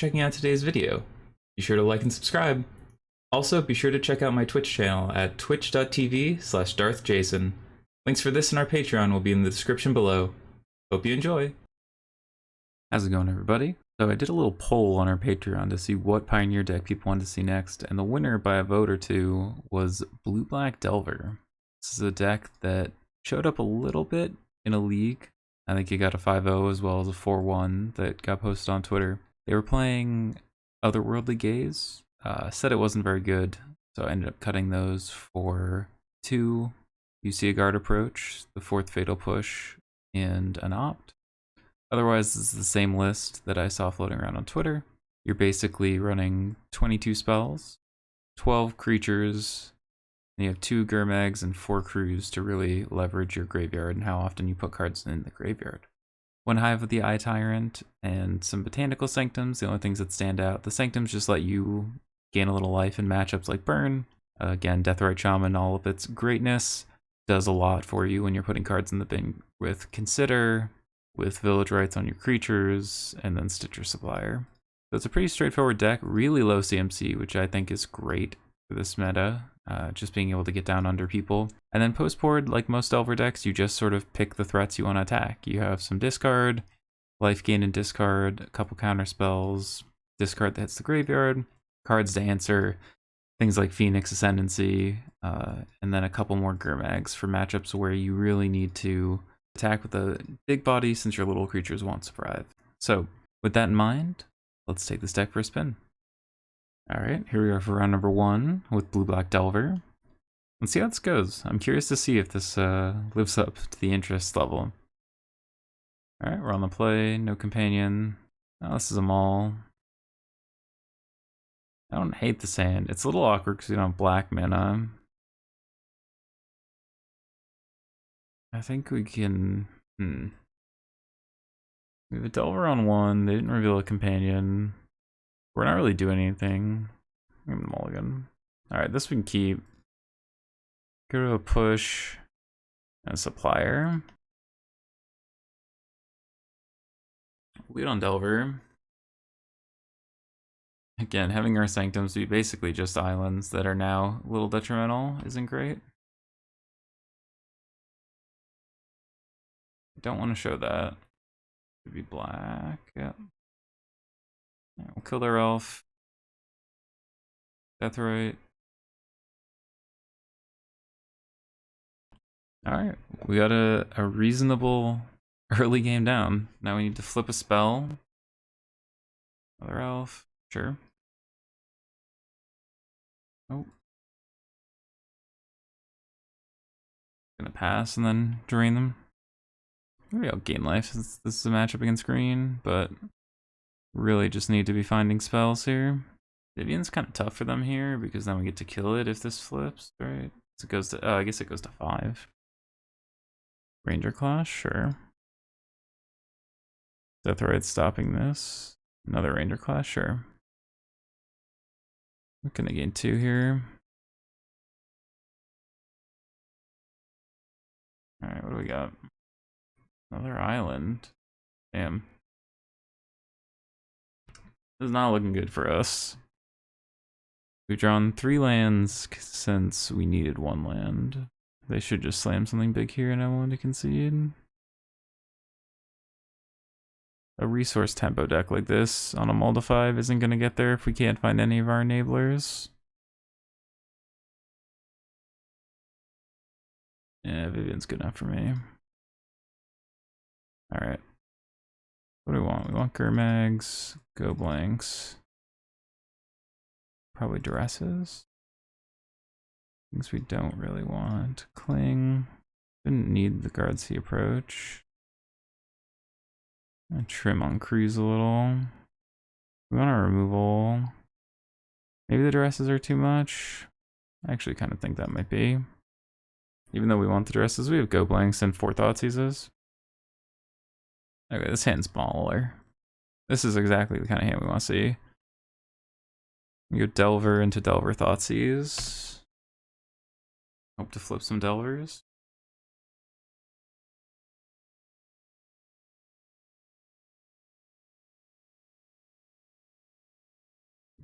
checking out today's video. Be sure to like and subscribe. Also, be sure to check out my Twitch channel at twitch.tv/darthjacen. Links for this and our Patreon will be in the description below. Hope you enjoy. How's it going, everybody? So I did a little poll on our Patreon to see what Pioneer deck people wanted to see next, and the winner by a vote or two was Blue-Black Delver. This is a deck that showed up a little bit in a league. I think he got a 5-0 as well as a 4-1 that got posted on Twitter. They were playing Otherworldly Gaze. Said it wasn't very good, so I ended up cutting those for 2 You See a Guard Approach, the 4th Fatal Push, and an Opt. Otherwise, this is the same list that I saw floating around on Twitter. You're basically running 22 spells, 12 creatures, and you have 2 Gurmags and 4 crews to really leverage your graveyard and how often you put cards in the graveyard. 1 Hive of the Eye Tyrant and some Botanical Sanctums, the only things that stand out. The Sanctums just let you gain a little life in matchups like Burn. Again, Deathrite Shaman, all of its greatness, does a lot for you when you're putting cards in the bin with Consider, with Village Rites on your creatures, and then Stitcher Supplier. So it's a pretty straightforward deck, really low CMC, which I think is great for this meta, just being able to get down under people. And then post-board, like most Delver decks, you just sort of pick the threats you want to attack. You have some discard, life gain and discard, a couple counter spells, discard that hits the graveyard, cards to answer, things like Phoenix Ascendancy, and then a couple more Gurmags for matchups where you really need to attack with a big body since your little creatures won't survive. So with that in mind, let's take this deck for a spin. Alright, here we are for round number 1 with Blue-Black Delver. Let's see how this goes. I'm curious to see if this lives up to the interest level. Alright, we're on the play, no companion. Oh, this is a Maul. I don't hate the sand. It's a little awkward because we don't have black mana. I think we can... We have a Delver on 1. They didn't reveal a companion. We're not really doing anything. Give him a mulligan. Alright, this we can keep. Go to a push and a supplier. Lead on Delver. Again, having our Sanctums be basically just islands that are now a little detrimental isn't great. Don't want to show that. Could be black. Yep. Yeah, we'll kill their elf. Deathrite. Alright, we got a reasonable early game down. Now we need to flip a spell. Another elf. Sure. Oh. Gonna pass and then drain them. Maybe I'll gain life since this is a matchup against green, but really just need to be finding spells here. Vivian's kind of tough for them here because then we get to kill it if this flips, right? So it goes to, I guess it goes to 5. Ranger Clash, sure. Deathrite stopping this. Another Ranger Clash, sure. We're gonna gain 2 here. Alright, what do we got? Another island. Damn. This is not looking good for us. We've drawn 3 lands since we needed 1 land. They should just slam something big here and I'm willing to concede. A resource tempo deck like this on a Mulda 5 isn't going to get there if we can't find any of our enablers. Yeah, Vivian's good enough for me. Alright. What do we want? We want Gurmags, Go Blanks. Probably Duresses. Things we don't really want. Cling. Didn't need the Guardsea approach. Trim on Crews a little. We want a removal. Maybe the Duresses are too much. I actually kind of think that might be. Even though we want the Duresses, we have Go Blanks and 4 Thoughtseizes. Okay, this hand's smaller. This is exactly the kind of hand we want to see. We go Delver into Delver Thoughtseize. Hope to flip some Delvers.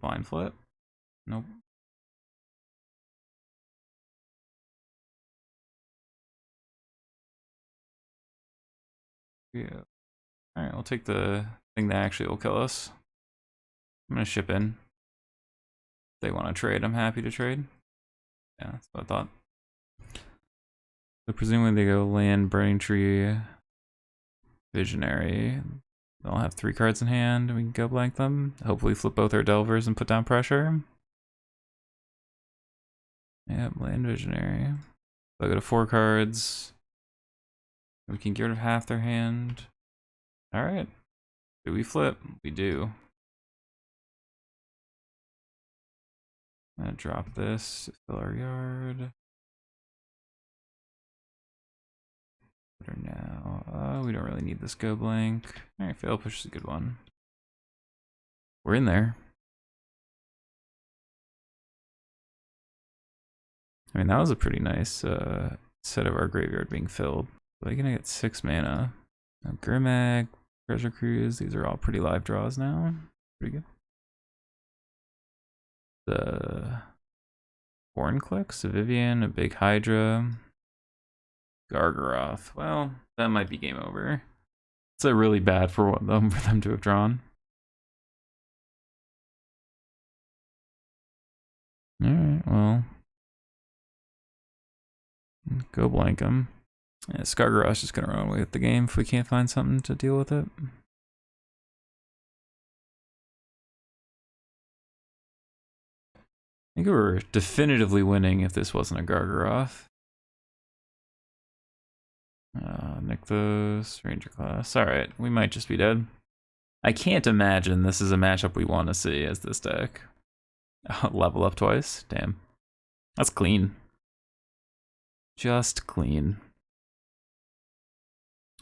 Blind flip. Nope. Yeah. Alright, we'll take the thing that actually will kill us. I'm gonna ship in. If they want to trade, I'm happy to trade. Yeah, that's what I thought. So presumably they go land, burning tree, visionary. They'll have 3 cards in hand, and we can go blank them. Hopefully flip both our delvers and put down pressure. Yep, land visionary. So I go to 4 cards. We can get rid of half their hand. Alright. Do we flip? We do. I'm gonna drop this to fill our yard. Put her now. We don't really need this go blank. Alright, fail push is a good one. We're in there. I mean, that was a pretty nice set of our graveyard being filled. We're gonna get 6 mana. Now, Grimag, Treasure Cruise, these are all pretty live draws now. Pretty good. The Hornclicks, a Vivian, a big Hydra, Gargaroth. Well, that might be game over. It's a really bad for them to have drawn. Alright, well. Go blank them. Yeah, Skargaroth's just gonna run away with the game if we can't find something to deal with it. I think we were definitively winning if this wasn't a Gargaroth. Nykthos, Ranger class. Alright, we might just be dead. I can't imagine this is a matchup we want to see as this deck. Level up twice? Damn. That's clean. Just clean.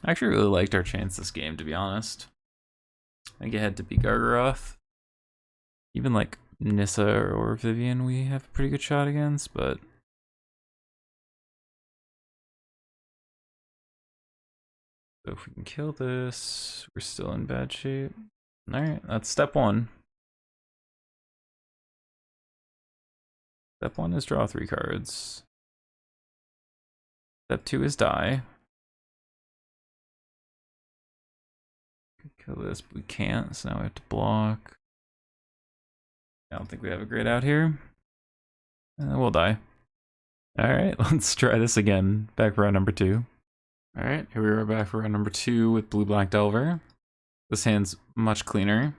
I actually really liked our chance this game, to be honest. I think it had to be Gargaroth. Even like Nissa or Vivian we have a pretty good shot against, but so if we can kill this, we're still in bad shape. Alright, that's step 1. Step 1 is draw 3 cards. Step 2 is die. Kill this, but we can't, so now we have to block. I don't think we have a grid out here. We'll die. Alright, let's try this again. Back for round number 2. Alright, here we are back for round number 2 with blue-black Delver. This hand's much cleaner.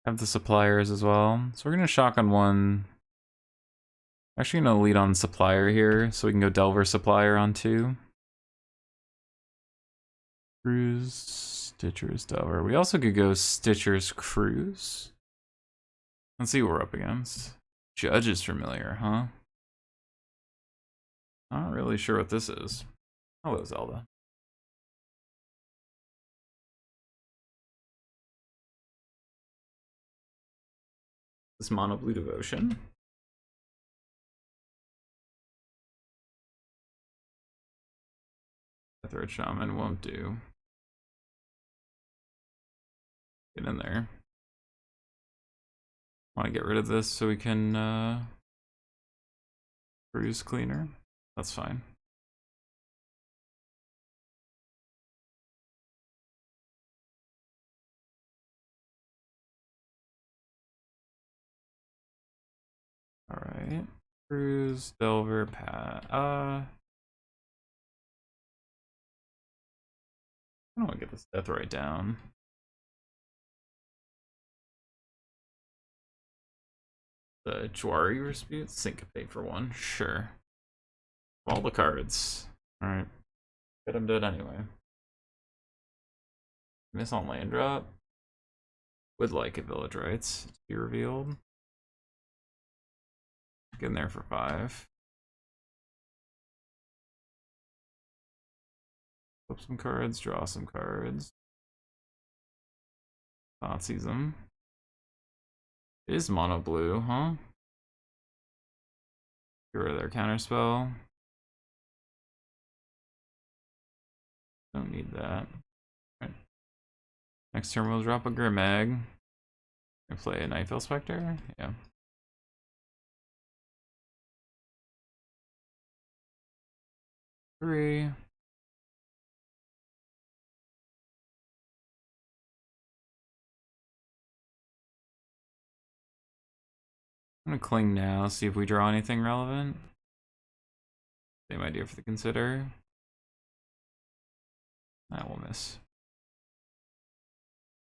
Have the suppliers as well. So we're gonna shotgun 1. Actually gonna lead on supplier here, so we can go Delver supplier on 2. Cruise, Stitcher's Delver. We also could go Stitcher's Cruise. Let's see what we're up against. Judge is familiar, huh? Not really sure what this is. Hello, Zelda. This Mono Blue Devotion. Third Shaman won't do. Get in there. Want to get rid of this so we can Cruise Cleaner. That's fine. Alright. Cruise, Delver, Pat. I don't want to get this death right down. The Jwari Dispute, Syncopate for 1. Sure. All the cards. Alright. Get him dead anyway. Miss on land drop. Would like a Village Rites to be revealed. Get in there for 5. Flip some cards, draw some cards. Thoughtseize them. It is mono blue, huh? Get rid of their counterspell. Don't need that. Right. Next turn we'll drop a Grimag. I play a Nightfell Spectre? Yeah. Three. I'm gonna cling now, see if we draw anything relevant. Same idea for the consider. That will miss.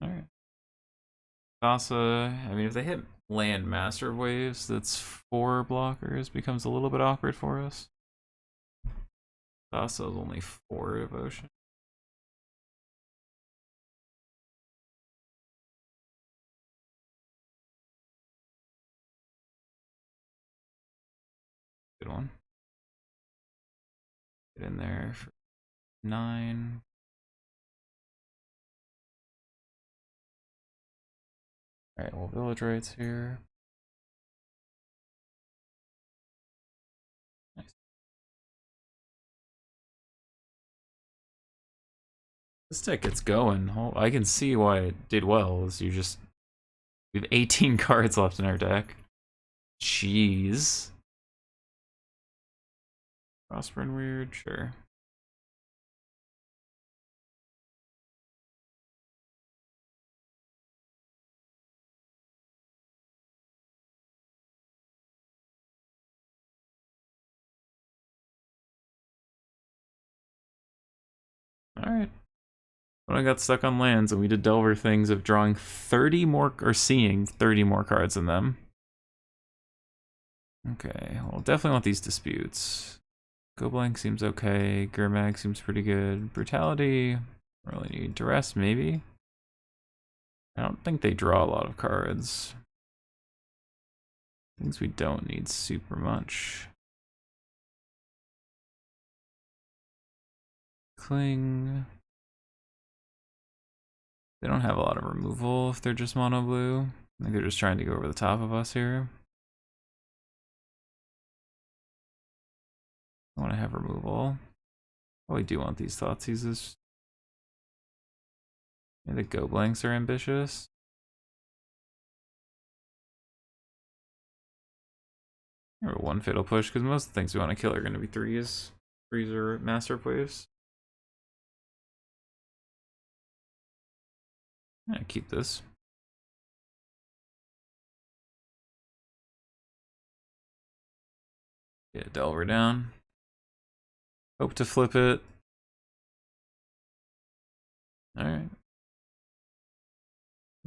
Alright. Thassa, I mean, if they hit land Master Waves, that's 4 blockers, becomes a little bit awkward for us. Thassa is only 4 devotion. Good one. Get in there for 9. Alright, well, Village Rights here. Nice. This deck gets going. I can see why it did well, is we have 18 cards left in our deck. Jeez. Prosper and Weird, sure. Alright. When I got stuck on lands and we did Delver things of drawing 30 more, or seeing 30 more cards in them. Okay, well, definitely want these disputes. Go Blank seems okay. Gurmag seems pretty good. Brutality, really need Duress, maybe? I don't think they draw a lot of cards. Things we don't need super much. Cling. They don't have a lot of removal if they're just mono blue. I think they're just trying to go over the top of us here. I want to have removal. Probably do want these Thoughtseizes. Yeah, the Go Blanks are ambitious. Or 1 Fatal Push, because most of the things we want to kill are going to be 3s. 3s or Master Waves. Yeah, keep this. Yeah, Delver down. Hope to flip it. Alright.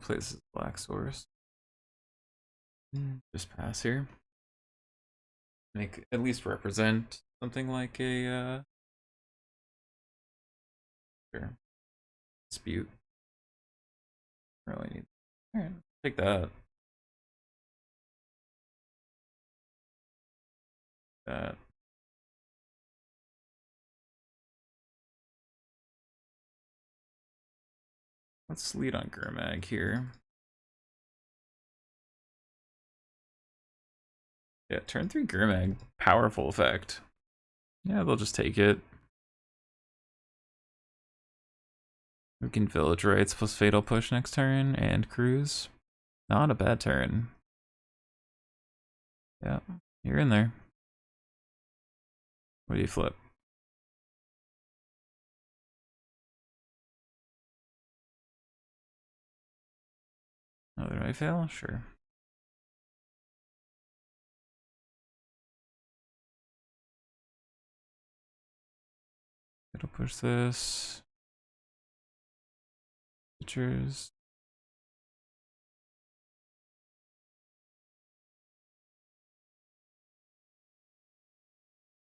Play this as Black Source. Just pass here. Make at least represent something like a sure. Dispute. Really need. Alright, take that. That. Let's lead on Gurmag here. Yeah, turn 3 Gurmag, powerful effect. Yeah, they'll just take it. We can Village Rights plus Fatal Push next turn and Cruise. Not a bad turn. Yeah, you're in there. What do you flip? Another Night Fail? Sure. It'll push this. Pictures.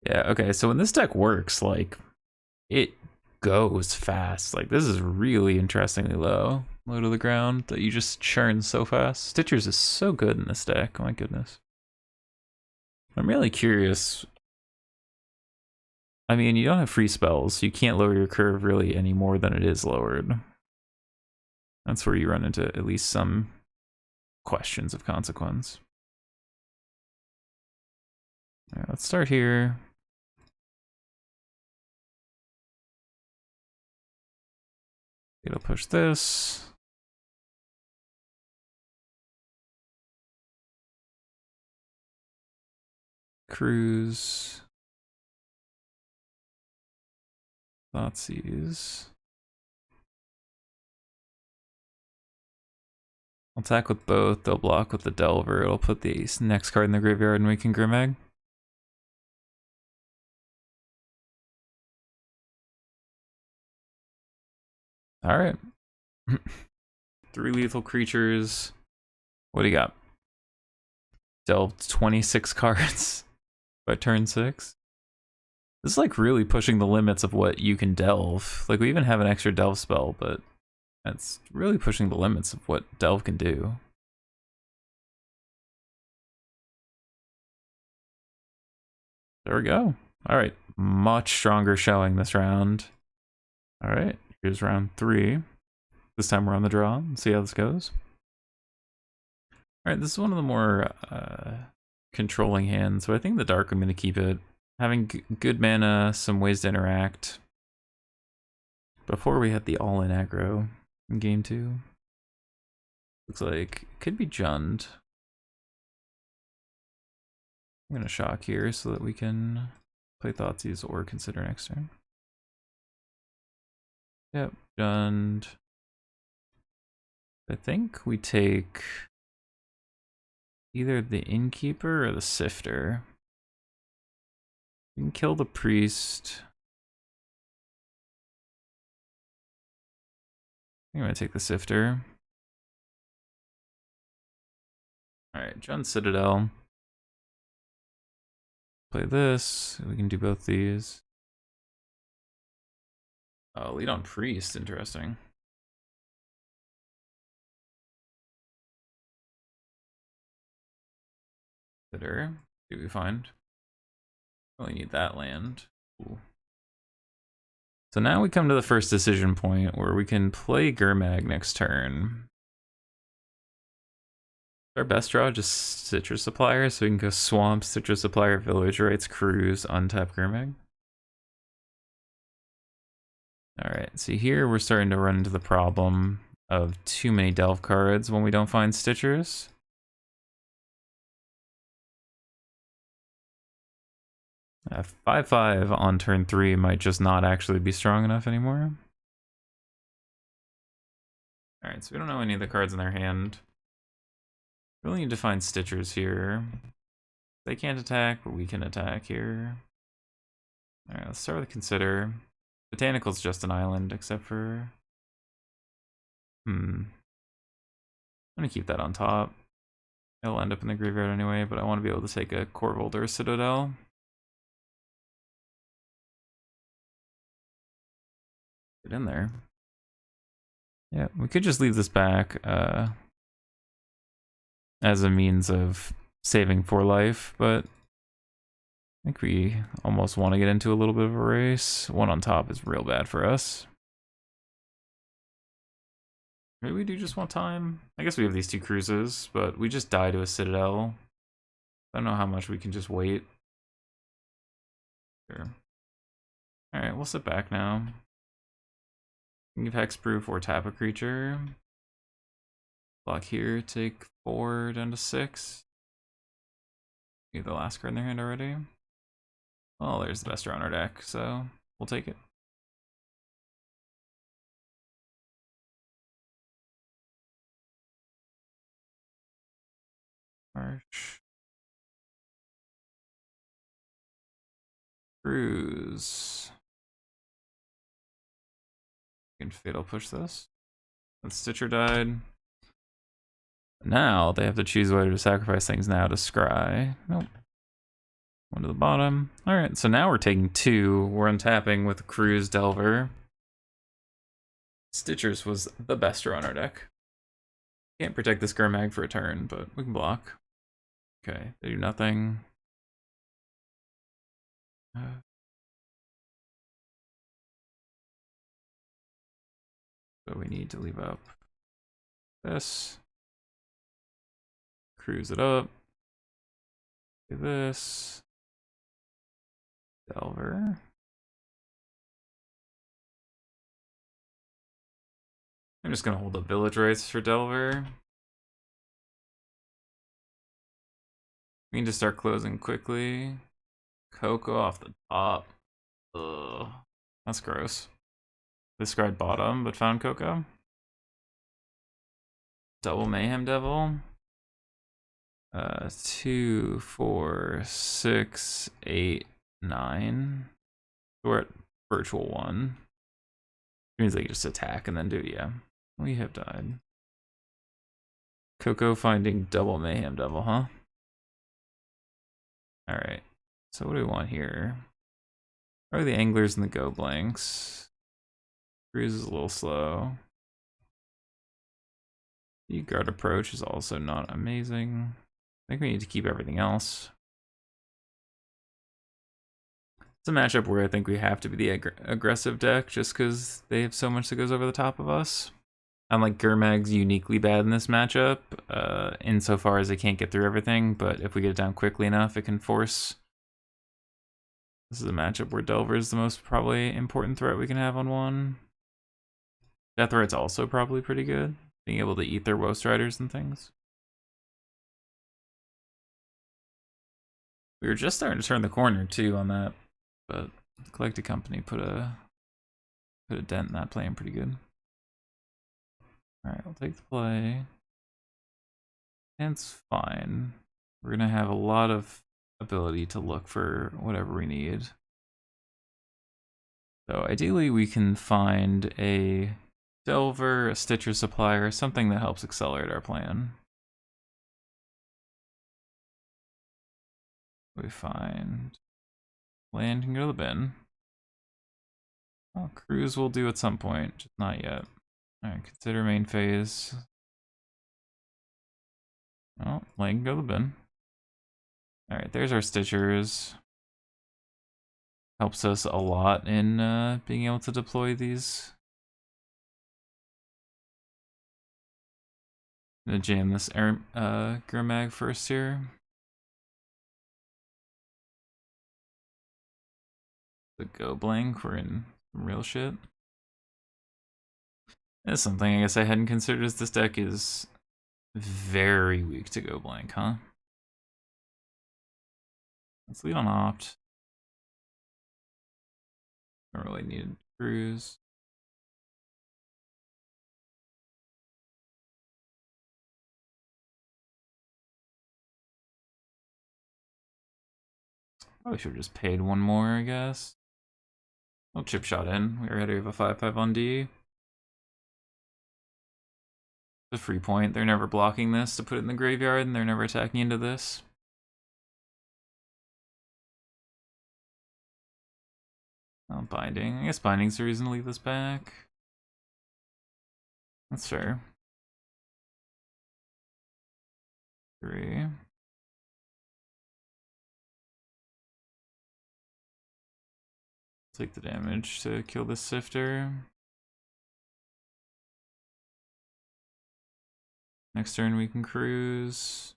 Yeah, okay, so when this deck works, like, it goes fast. Like, this is really interestingly low. Low to the ground that you just churn so fast. Stitchers is so good in this deck, oh my goodness. I'm really curious. I mean, you don't have free spells, so you can't lower your curve really any more than it is lowered. That's where you run into at least some questions of consequence. All right, let's start here. It'll push this. Cruise. Thoughtseize. I'll attack with both, they'll block with the Delver, it'll put the next card in the graveyard and we can Grimag. Alright. 3 lethal creatures. What do you got? Delved 26 cards by turn 6. This is like really pushing the limits of what you can delve. Like we even have an extra delve spell, but that's really pushing the limits of what delve can do. There we go. Alright, much stronger showing this round. Alright, here's round 3. This time we're on the draw. Let's see how this goes. Alright, this is one of the more controlling hands, so I think the dark I'm going to keep it. Having good mana, some ways to interact. Before we had the all-in aggro in game 2. Looks like it could be Jund. I'm going to shock here so that we can play Thoughtseize or consider next turn. Yep, Jund. I think we take either the Innkeeper or the Sifter. We can kill the Priest. I'm gonna take the Sifter. Alright, Jund Citadel. Play this. We can do both these. Oh, lead on Priest. Interesting. Consider. See what we find. Really need that land. Ooh. So now we come to the first decision point where we can play Gurmag next turn. Our best draw just Citrus Supplier, so we can go Swamp, Citrus Supplier, Village Rites, Cruise, untap Gurmag. Alright, see here we're starting to run into the problem of too many Delve cards when we don't find Stitchers. A 5/5 on turn 3 might just not actually be strong enough anymore. Alright, so we don't know any of the cards in their hand. Really need to find Stitchers here. They can't attack, but we can attack here. Alright, let's start with Consider. Botanical's just an island, except for... I'm gonna keep that on top. It'll end up in the graveyard anyway, but I want to be able to take a Corvold or a Citadel. Get in there. Yeah, we could just leave this back as a means of saving 4 life, but I think we almost want to get into a little bit of a race. 1 on top is real bad for us. Maybe we do just want time. I guess we have these 2 cruises, but we just die to a Citadel. I don't know how much we can just wait. Sure. Alright, we'll sit back now. Give hexproof or tap a creature. Block here, take 4 down to 6. Get the last card in their hand already. Well, there's the best draw on our deck, so we'll take it. March. Cruise. We can fatal push this. And Stitcher died. Now they have to choose whether to sacrifice things now to scry. Nope. 1 to the bottom. Alright, so now we're taking 2. We're untapping with Cruise Delver. Stitchers was the best draw on our deck. Can't protect this Gurmag for a turn, but we can block. Okay, they do nothing. So we need to leave up this. Cruise it up. Do this. Delver. I'm just gonna hold up Village Rites for Delver. We need to start closing quickly. Coco off the top. Ugh. That's gross. Discard bottom, but found Coco. Double Mayhem Devil. 2, 4, 6, 8, 9. We're at virtual 1. It means they just attack and then do, yeah. We have died. Coco finding double Mayhem Devil, huh? Alright. So what do we want here? Are the anglers and the go blanks? Cruise is a little slow. The guard approach is also not amazing. I think we need to keep everything else. It's a matchup where I think we have to be the aggressive deck just because they have so much that goes over the top of us. Unlike Gurmag's uniquely bad in this matchup, insofar as they can't get through everything, but if we get it down quickly enough, it can force. This is a matchup where Delver is the most probably important threat we can have on one. Death Right's also probably pretty good, being able to eat their Woest Riders and things. We were just starting to turn the corner too on that, but the Collected Company put a dent in that playing pretty good. Alright, I'll take the play. It's fine. We're gonna have a lot of ability to look for whatever we need. So ideally we can find a Delver, a Stitcher Supplier, something that helps accelerate our plan. We find land can go to the bin. Oh, cruise will do at some point, just not yet. Alright, consider main phase. Oh, land can go to the bin. Alright, there's our Stitchers. Helps us a lot in being able to deploy these. I'm gonna jam this Gurmag first here. The go blank, we're in some real shit. That's something I guess I hadn't considered, as this deck is very weak to go blank, huh? Let's lead on opt. Don't really need to cruise. Probably should have just paid one more, I guess. I'll chip shot in. We already have a 5/5 on D. The free point. They're never blocking this to put it in the graveyard, and they're never attacking into this. Oh, binding. I guess binding's the reason to leave this back. That's fair. 3. Take the damage to kill this Sifter. Next turn we can cruise.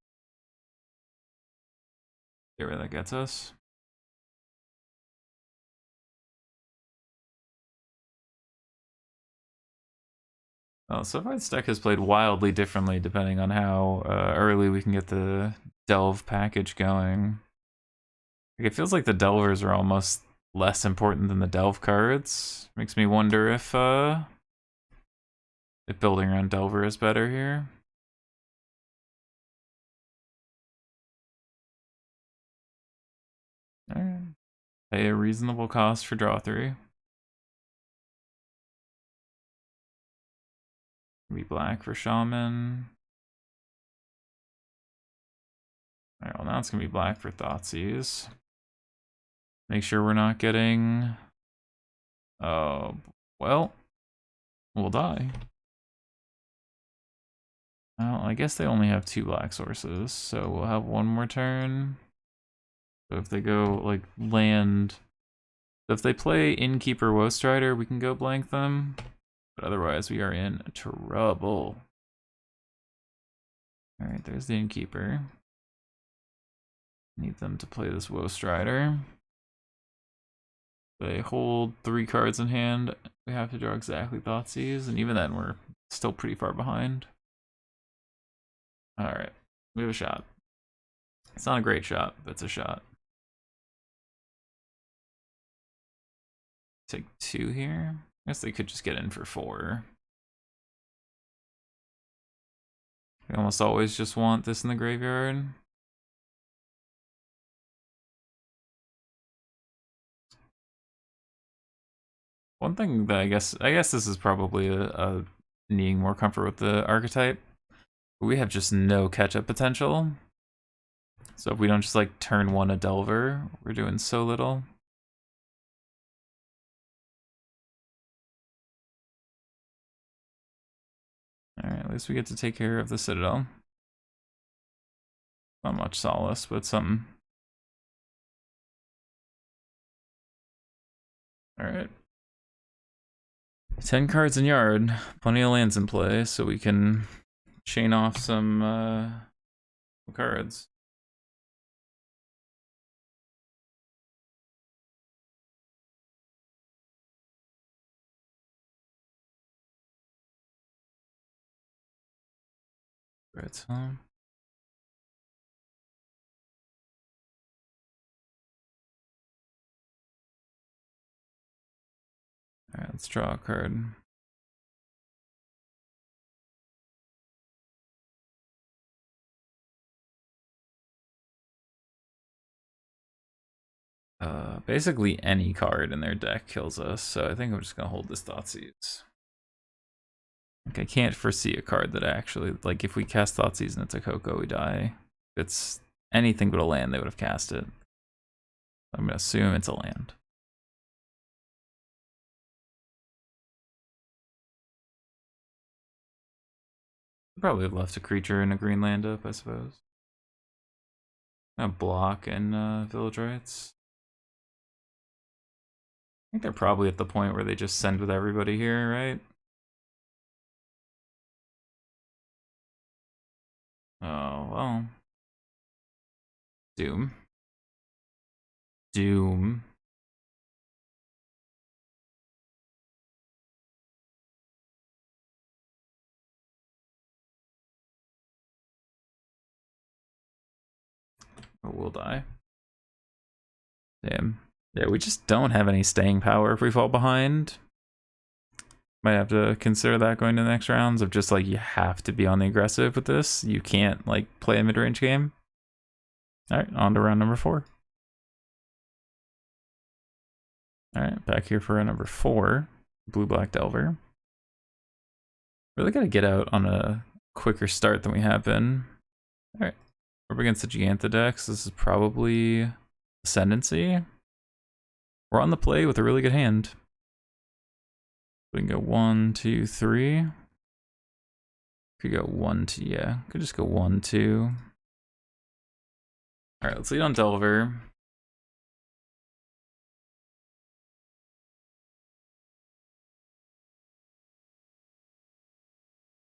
See where that gets us. Well, so far this deck has played wildly differently depending on how early we can get the Delve package going. Like, it feels like the Delvers are almost less important than the Delve cards. Makes me wonder if building around Delver is better here. Alright. Pay a reasonable cost for draw 3. Be black for Shaman. Alright, well now it's gonna be black for Thoughtseize. Make sure we're not getting... Oh, well, we'll die. Well, I guess they only have 2 black sources, so we'll have one more turn. So if they go, like, land... So if they play Innkeeper Woest Rider, we can go blank them. But otherwise, we are in trouble. Alright, there's the Innkeeper. Need them to play this Woest Rider. They hold 3 cards in hand. We have to draw exactly Thoughtseize, and even then we're still pretty far behind. Alright, we have a shot. It's not a great shot, but it's a shot. Take 2 here. I guess they could just get in for 4. We almost always just want this in the graveyard. One thing that I guess this is probably a needing more comfort with the archetype. We have just no catch-up potential. So if we don't just like turn 1 a Delver, we're doing so little. Alright, at least we get to take care of the Citadel. Not much solace, but something. Alright. 10 cards in yard. Plenty of lands in play, so we can chain off some cards. Right, so. Alright, let's draw a card. Basically any card in their deck kills us, so I think I'm just gonna hold this Thoughtseize. Like, I can't foresee a card that actually, like, if we cast Thoughtseize and it's a Coco, we die. If it's anything but a land, they would have cast it. I'm gonna assume it's a land. Probably have left a creature and a green land up, I suppose. A block and village rights. I think they're probably at the point where they just send with everybody here, right? Oh, well. Doom. Doom. Oh, we'll die. Damn. Yeah, we just don't have any staying power if we fall behind. Might have to consider that going to the next rounds of just like, you have to be on the aggressive with this. You can't like play a mid-range game. Alright, on to round number 4. Alright, back here for round number 4. Blue-black Delver. Really gotta get out on a quicker start than we have been. Alright, we're up against the Giganthodex. This is probably Ascendancy. We're on the play with a really good hand. We can go 1, 2, 3. Could go 1, 2, yeah. Could just go 1, 2. Alright, let's lead on Delver.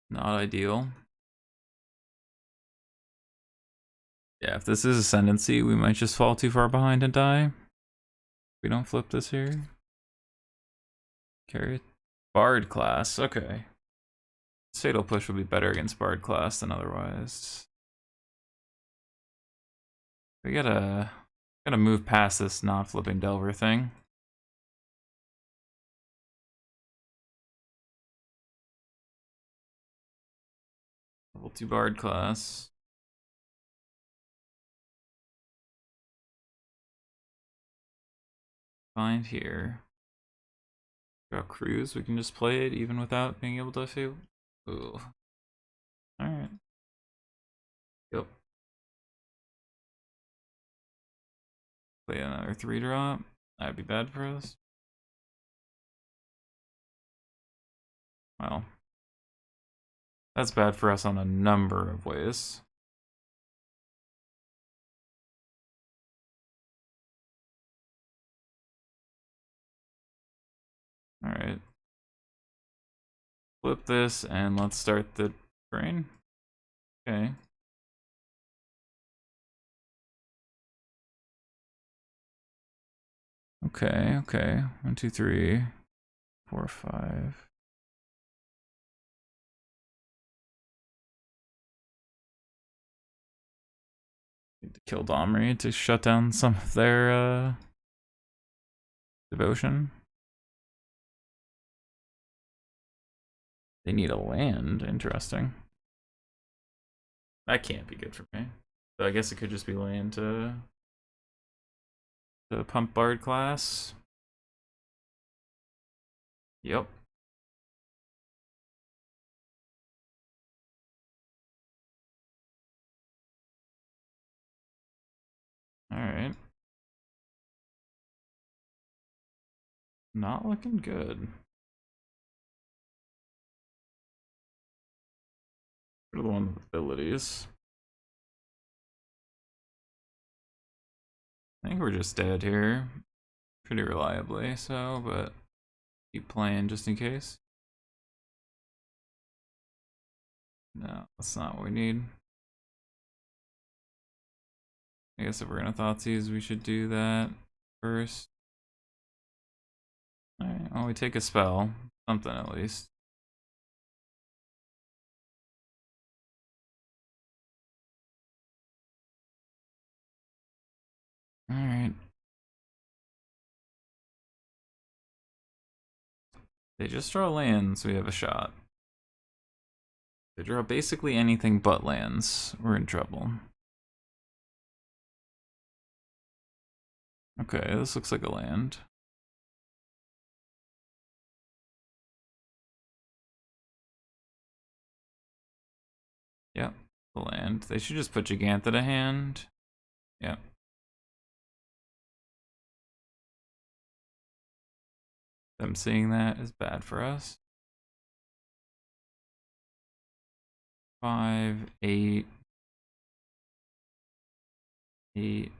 Not ideal. Yeah, if this is Ascendancy, we might just fall too far behind and die. We don't flip this here. Carry it. Bard class, okay. Fatal Push would be better against Bard class than otherwise. We gotta move past this not flipping Delver thing. Level 2 Bard class. Find here. Got Cruise, we can just play it even without being able to feel. Ooh. Alright. Yep. Play another 3-drop. That'd be bad for us. Well. That's bad for us on a number of ways. Alright. Flip this and let's start the brain. Okay. Okay, okay. 1, 2, 3, 4, 5. Need to kill Domri to shut down some of their devotion. They need a land. Interesting. That can't be good for me. So I guess it could just be land to pump Bard class. Yep. Alright. Not looking good. What are the one with abilities? I think we're just dead here. Pretty reliably so, but keep playing just in case. No, that's not what we need. I guess if we're gonna Thoughtseize, we should do that first. Alright, well, we take a spell. Something at least. Alright. They just draw lands, we have a shot. They draw basically anything but lands. We're in trouble. Okay, this looks like a land. Yep, the land. They should just put Gigantha to hand. Yep. Them seeing that is bad for us. 5, 8, 8,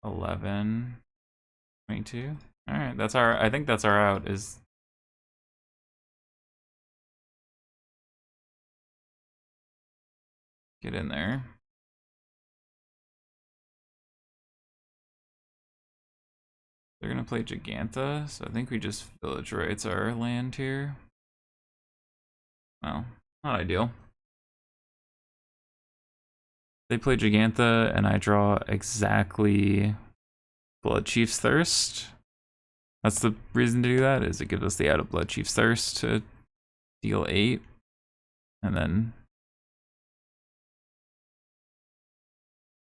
11, 22. Alright, that's our, I think that's our out, is get in there. They're gonna play Gigantha, so I think we just village rights our land here. Well, not ideal. They play Gigantha, and I draw exactly Blood Chief's Thirst. That's the reason to do that, is it gives us the out of Blood Chief's Thirst to deal 8. And then...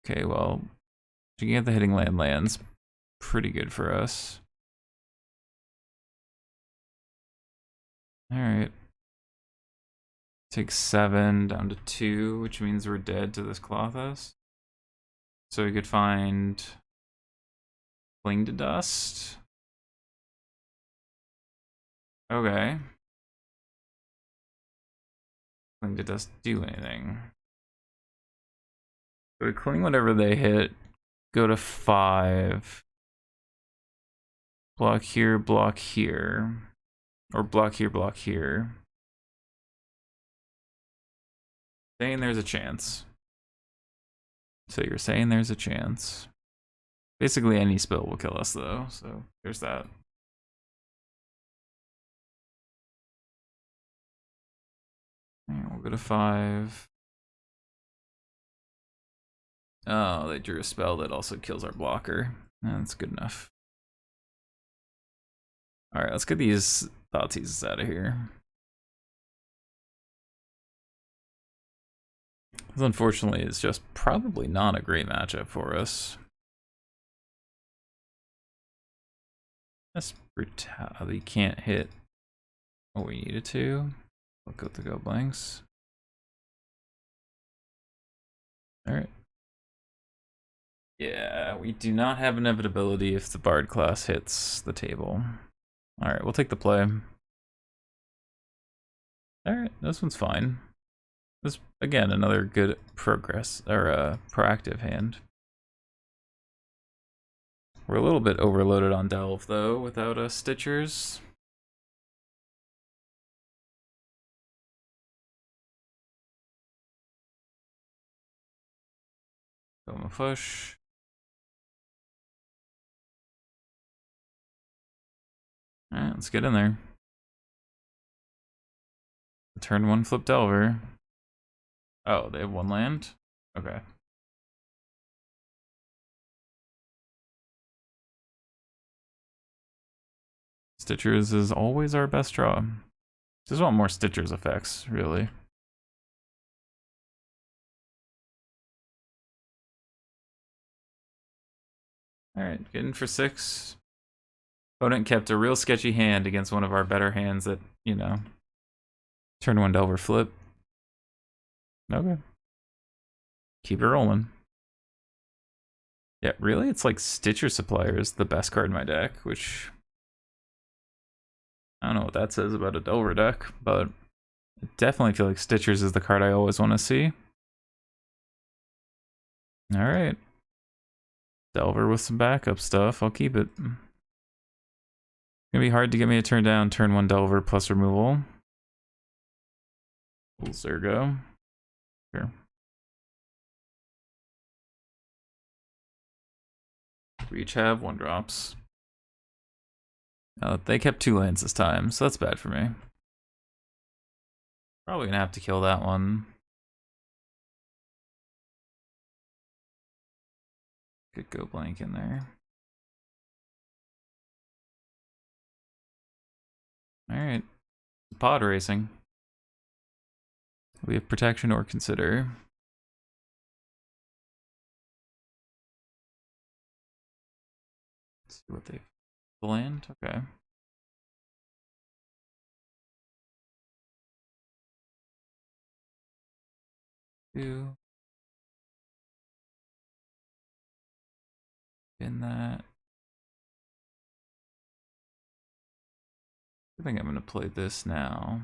Okay, well, Gigantha hitting lands pretty good for us. Alright. Take 7 down to 2, which means we're dead to this Klothys. So we could find Cling to Dust. Okay. Cling to Dust do anything. So we cling whatever they hit, go to 5. Block here, block here. Or block here, block here. Saying there's a chance. So you're saying there's a chance. Basically any spell will kill us though, so there's that. And we'll go to 5. Oh, they drew a spell that also kills our blocker. That's good enough. Alright, let's get these Thoughtseizes out of here. This unfortunately is just probably not a great matchup for us. That's brutal. You can't hit what we needed to. Look at the go blanks. Alright. Yeah, we do not have inevitability if the Bard class hits the table. Alright, we'll take the play. Alright, this one's fine. This, again, another good progress, or proactive hand. We're a little bit overloaded on Delve, though, without Stitchers. Go push. Alright, let's get in there. Turn 1 flip Delver. Oh, they have 1 land? Okay. Stitchers is always our best draw. Just want more Stitchers effects, really. Alright, getting for 6. Opponent kept a real sketchy hand against one of our better hands that, you know, turn 1 Delver flip. Okay. Keep it rolling. Yeah, really? It's like Stitcher Supplier is the best card in my deck, which I don't know what that says about a Delver deck, but I definitely feel like Stitchers is the card I always want to see. Alright. Delver with some backup stuff. I'll keep it. It's gonna be hard to get me to turn down turn 1 Delver plus removal. Argo. Sure. We each have 1-drops. They kept 2 lands this time, so that's bad for me. Probably gonna have to kill that one. Could go blank in there. Alright. Pod racing. We have protection or consider. Let's see what they've land. Okay. Two. In that. I think I'm gonna play this now.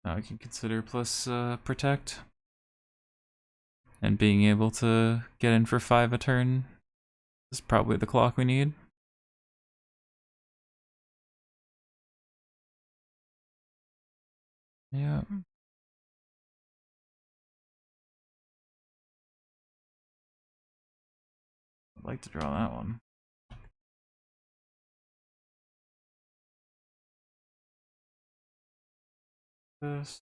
Now I can consider plus protect. And being able to get in for 5 a turn is probably the clock we need. Yeah. I'd like to draw that one. This.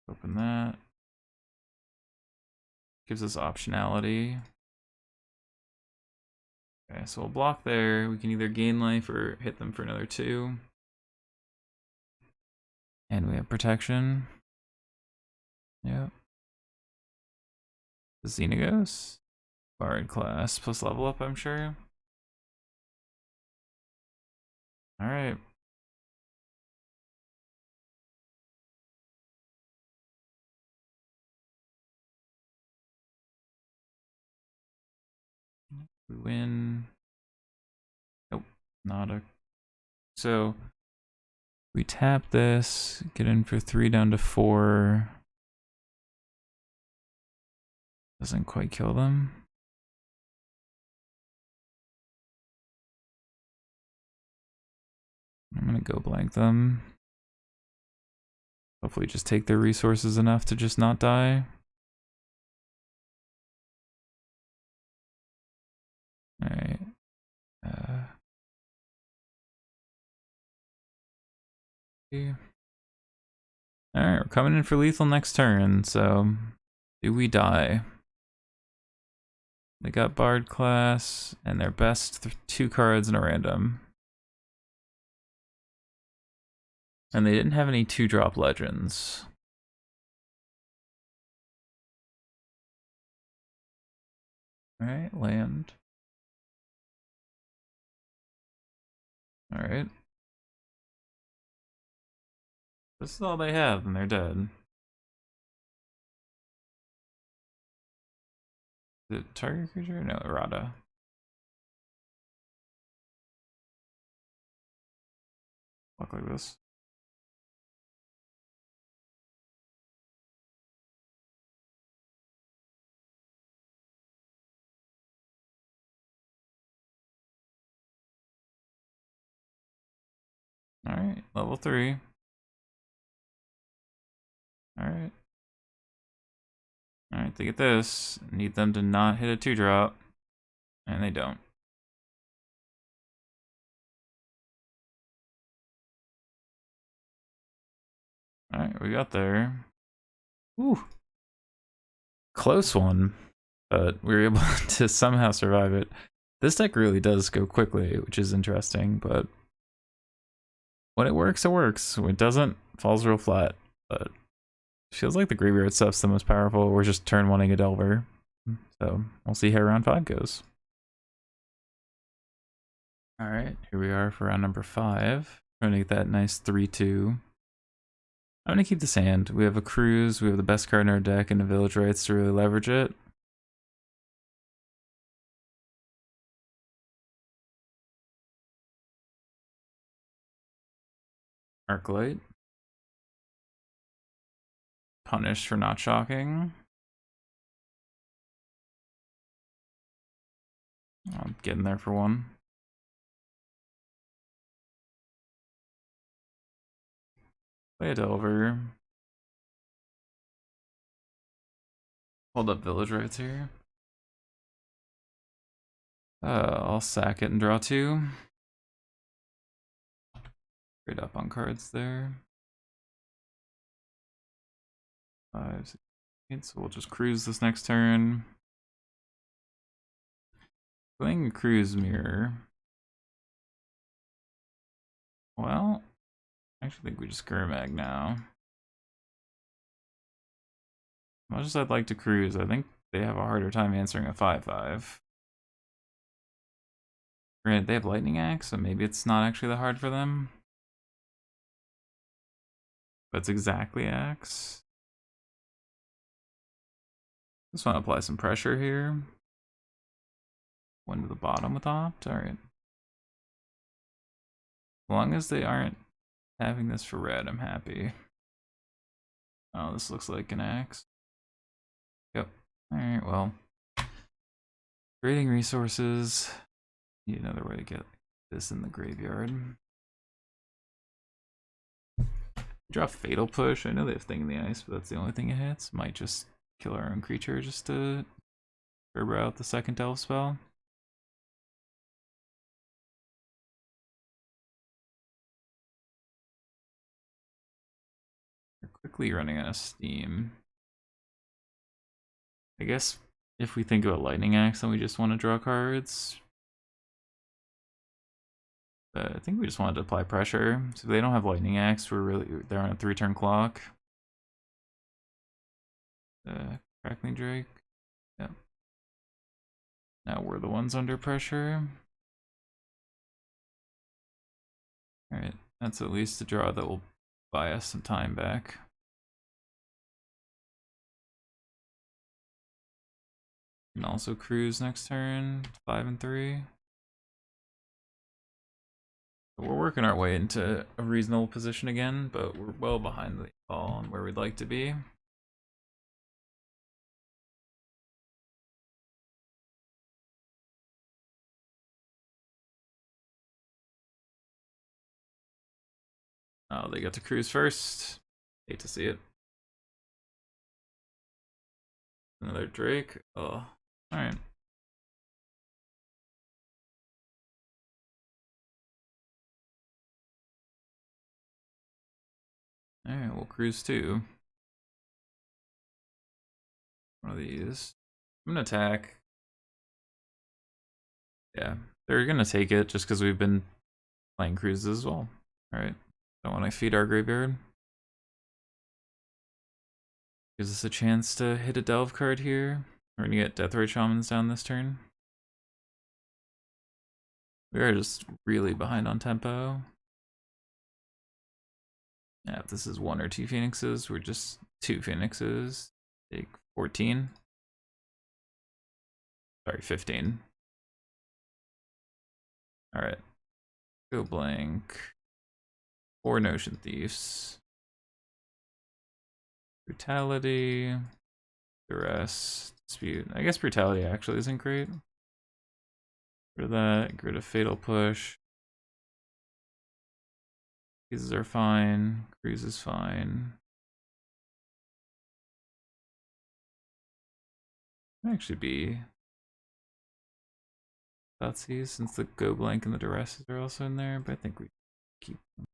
Open that. Gives us optionality. Okay, so we'll block there. We can either gain life or hit them for another 2. And we have protection. Yep. Xenagos. Bard class plus level up, I'm sure. Alright. We win. Nope, not a. So we tap this, get in for 3 down to 4. Doesn't quite kill them. I'm gonna go blank them. Hopefully just take their resources enough to just not die. Alright. Alright, we're coming in for lethal next turn, so do we die? They got Bard class, and their best 2 cards in a random. And they didn't have any 2-drop legends. Alright, land. Alright. This is all they have, and they're dead. The target creature? No, errata. Look like this. Alright, level 3. Alright. Alright, they get this. Need them to not hit a 2-drop. And they don't. Alright, we got there. Whew. close one, but we were able to somehow survive it. This deck really does go quickly, which is interesting, but when it works, it works. When it doesn't, it falls real flat. But it feels like the graveyard stuff's the most powerful. We're just turn one-ing a Delver. So we'll see how round 5 goes. Alright, here we are for round number 5. Trying to get that nice 3-2. I'm going to keep this hand. We have a cruise, we have the best card in our deck, and a village rights to really leverage it. Arclight. Punished for not shocking. I'm getting there for one. Play a Delver. Hold up village rights here. I'll sack it and draw 2. Straight up on cards there. 5, 6, 8, so we'll just cruise this next turn. Playing a cruise mirror. Well, I actually think we just Gurmag now. As much as I'd like to cruise, I think they have a harder time answering a 5-5. Granted, they have Lightning Axe, so maybe it's not actually that hard for them. But it's exactly Axe. Just want to apply some pressure here. One to the bottom with Opt. Alright. As long as they aren't having this for red, I'm happy. Oh, this looks like an Axe. Yep. Alright, well. Trading resources. Need another way to get this in the graveyard. Draw Fatal Push. I know they have Thing in the Ice, but that's the only thing it hits. Might just kill our own creature just to turbo out the second Delve spell. We're quickly running out of steam. I guess if we think about Lightning Axe, then we just want to draw cards. But I think we just wanted to apply pressure. So if they don't have Lightning Axe, they're on a 3-turn clock. Crackling Drake. Yep. Now we're the ones under pressure. Alright, that's at least a draw that will buy us some time back. And also cruise next turn, 5 and 3. We're working our way into a reasonable position again, but we're well behind the ball on where we'd like to be. Oh, they get to cruise first. Hate to see it. Another Drake. Oh, alright. Alright, we'll cruise too. One of these. I'm gonna attack. Yeah, they're gonna take it just because we've been playing cruises as well. Alright, don't want to feed our graveyard. Gives us a chance to hit a Delve card here. We're gonna get Deathrite Shamans down this turn. We are just really behind on tempo. Yeah, if this is 1 or 2 Phoenixes, we're just 2 Phoenixes. Take 14. Sorry, 15. Alright. Go blank. 4 Notion Thieves. Brutality. Duress. Dispute. I guess Brutality actually isn't great. Get rid of that. Get rid of Fatal Push. These are fine. Cruise is fine. Might actually be Thoughtseize since the Go Blank and the Duresses are also in there, but I think we keep them.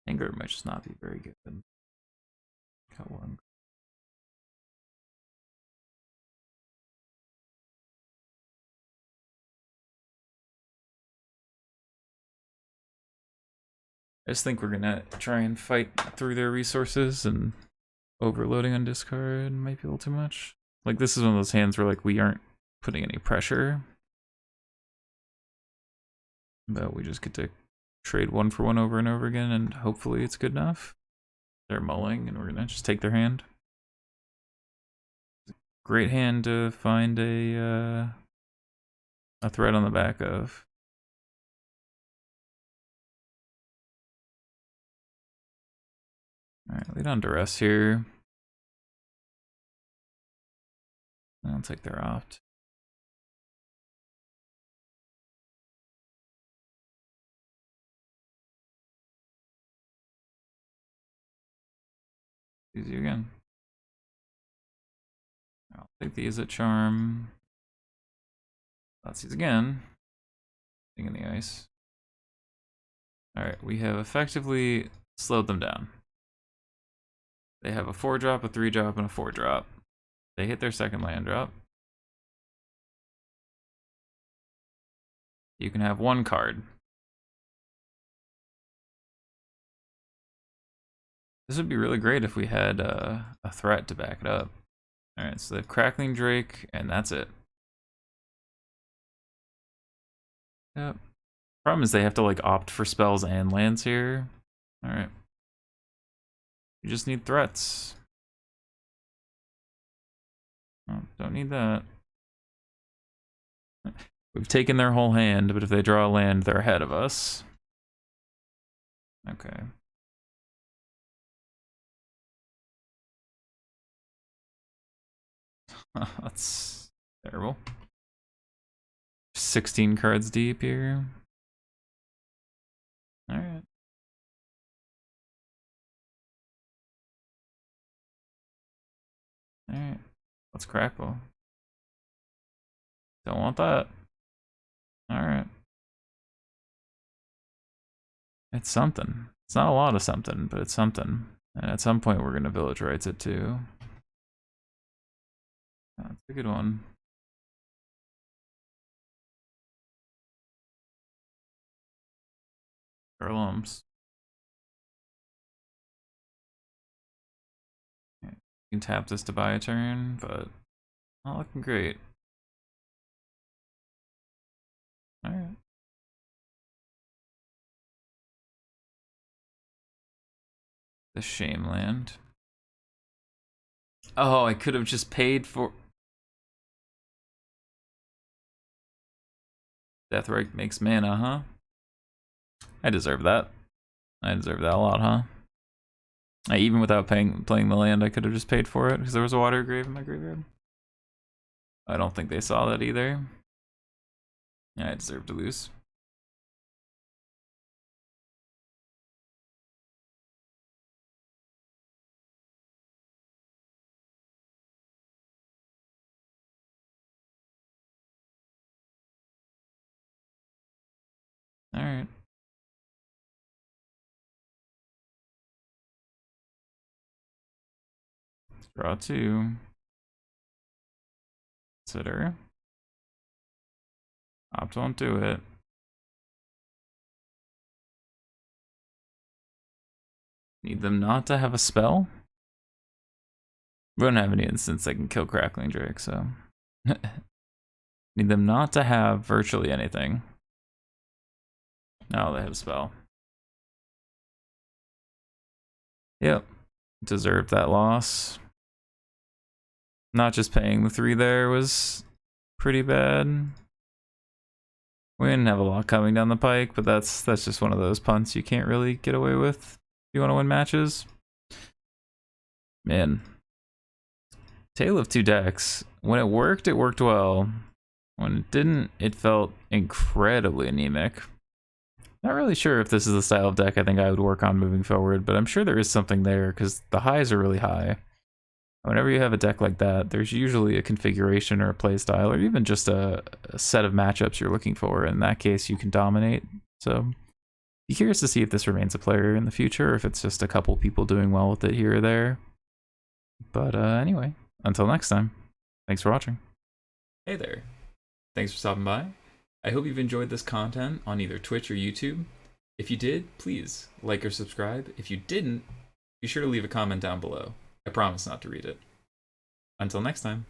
Anger might just not be very good. Got one. I just think we're gonna try and fight through their resources, and overloading on discard might be a little too much. Like, this is one of those hands where like we aren't putting any pressure, but we just get to trade 1 for 1 over and over again, and hopefully it's good enough. They're mulling, and we're gonna just take their hand. Great hand to find a threat on the back of. Alright, lead on duress here. I'll take their opt. Easy again. I'll take the Is It Charm. Let's use again. Thing in the ice. Alright, we have effectively slowed them down. They have a 4-drop, a 3-drop, and a 4-drop. They hit their second land drop. You can have 1 card. This would be really great if we had a threat to back it up. Alright, so they have Crackling Drake, and that's it. Yep. Problem is they have to like opt for spells and lands here. Alright. You just need threats. Oh, don't need that. We've taken their whole hand, but if they draw a land, they're ahead of us. Okay. That's terrible. 16 cards deep here. Alright. Alright. Let's crackle. Don't want that. Alright. It's something. It's not a lot of something, but it's something. And at some point we're gonna village rights it too. That's a good one. Lumps. Okay. You can tap this to buy a turn, but not looking great. Alright. The Shame Land. Oh, I could have just paid for... Deathrite makes mana, huh? I deserve that. I deserve that a lot, huh? Even without playing the land, I could have just paid for it because there was a water grave in my graveyard. I don't think they saw that either. Yeah, I deserve to lose. Alright. Draw 2. Consider. Opt won't do it. Need them not to have a spell? We don't have any instance that can kill Crackling Drake, so... Need them not to have virtually anything. No, they have a spell. Yep. Deserved that loss. Not just paying the 3 there was pretty bad. We didn't have a lot coming down the pike, but that's just one of those punts you can't really get away with if you want to win matches. Man. Tale of Two Decks. When it worked well. When it didn't, it felt incredibly anemic. Not really sure if this is the style of deck I think I would work on moving forward, but I'm sure there is something there because the highs are really high. Whenever you have a deck like that, there's usually a configuration or a playstyle or even just a set of matchups you're looking for. In that case, you can dominate. So Be curious to see if this remains a player in the future, or if it's just a couple people doing well with it here or there. But anyway, until next time, thanks for watching. Hey there. Thanks for stopping by. I hope you've enjoyed this content on either Twitch or YouTube. If you did, please like or subscribe. If you didn't, be sure to leave a comment down below. I promise not to read it. Until next time.